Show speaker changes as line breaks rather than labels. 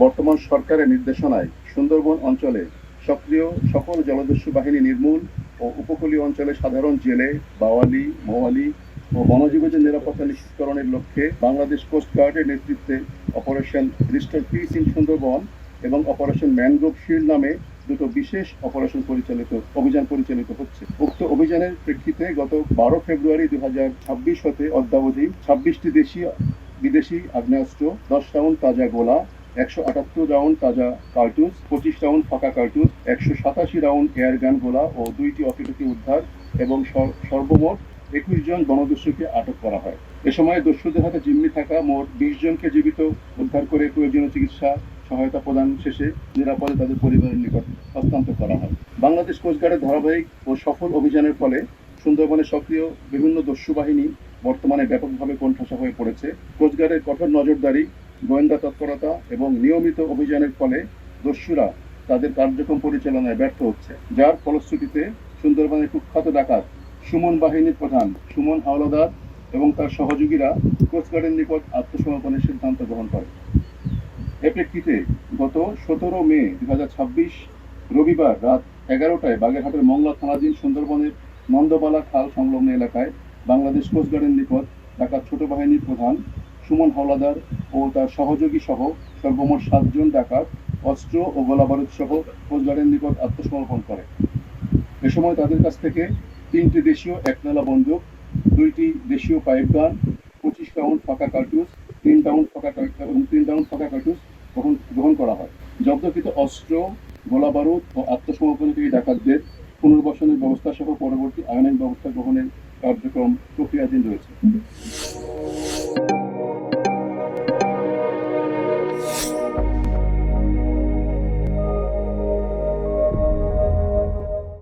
বর্তমান সরকারের নির্দেশনায় সুন্দরবন অঞ্চলে সক্রিয় সকল জলদস্যু বাহিনী নির্মূল ও উপকূলীয় অঞ্চলে সাধারণ জেলে, বাওয়ালি, মৌয়ালি ও বনজীবীদের নিরাপত্তা নিশ্চিতকরণের লক্ষ্যে বাংলাদেশ কোস্ট গার্ডের নেতৃত্বে operation restore piece in Sundarban এবং অপারেশন ম্যানগ্রোভ শিল্ড নামে দুটো বিশেষ অভিযান পরিচালিত হচ্ছে। উক্ত অভিযানের প্রেক্ষিতে গত 12 ফেব্রুয়ারি 2026 হতে অদ্যাবধি 26টি দেশীয় বিদেশি আগ্নেয়াস্ত্র, 10 রাউন্ড তাজা গোলা, 178 রাউন্ড তাজা কার্তুজ, 25 রাউন্ড ফাঁকা কার্তুজ, 187 রাউন্ড এয়ারগান গোলা ও 2টি অকিটকি উদ্ধার এবং সর্বমোট 21 জন বনদস্যুকে আটক করা হয়। এ সময় দস্যুদের হাতে জিম্মি থাকা মোট 20 জনকে জীবিত উদ্ধার করে প্রয়োজনীয় চিকিৎসা সহায়তা প্রদান শেষে নিরাপদে তাদের পরিবারের নিকট হস্তান্তর করা হয়। বাংলাদেশ কোস্টগার্ডের ধারাবাহিক ও সফল অভিযানের ফলে সুন্দরবনে সক্রিয় বিভিন্ন দস্যু বাহিনী বর্তমানে ব্যাপকভাবে কোণঠাসা হয়ে পড়েছে। কোস্টগার্ডের কঠোর নজরদারি, গোয়েন্দা তৎপরতা এবং নিয়মিত অভিযানের ফলে দস্যুরা তাদের কার্যক্রম পরিচালনায় ব্যর্থ হচ্ছে, যার ফলশ্রুতিতে সুন্দরবনের কুখ্যাত ডাকাত সুমন বাহিনীর প্রধান সুমন হাওলাদার এবং তার সহযোগীরা কোস্টগার্ডের নিকট আত্মসমর্পণের সিদ্ধান্ত গ্রহণ করে। এ প্রেক্ষিতে গত 17 মে 2026 রবিবার রাত 11টায় বাগেরহাটের মংলা থানাধীন সুন্দরবনের নন্দবালা খাল সংলগ্ন এলাকায় বাংলাদেশ কোস্টগার্ডের নিকট ডাকাত ছোট বাহিনীর প্রধান সুমন হাওলাদার ও তার সহযোগী সহ সর্বমোট 7 জন ডাকাত অস্ত্র ও গোলাবারুদ সহ কোস্টগার্ডের নিকট আত্মসমর্পণ করে। এ সময় তাদের কাছ থেকে 3টি দেশীয় একনলা বন্দুক, 2টি দেশীয় পাইপ গান, 25 রাউন্ড ফাঁকা কার্তুজ, 3 রাউন্ড ফাঁকা কার্তুজ গ্রহণ করা হয়। জব্দকৃত অস্ত্র, গোলাবারুদ ও আত্মসমর্পণকারী ডাকাতদের পুনর্বাসনের ব্যবস্থা সহ পরবর্তী আইনানুগ ব্যবস্থা গ্রহণের কার্যক্রম প্রক্রিয়াধীন রয়েছে।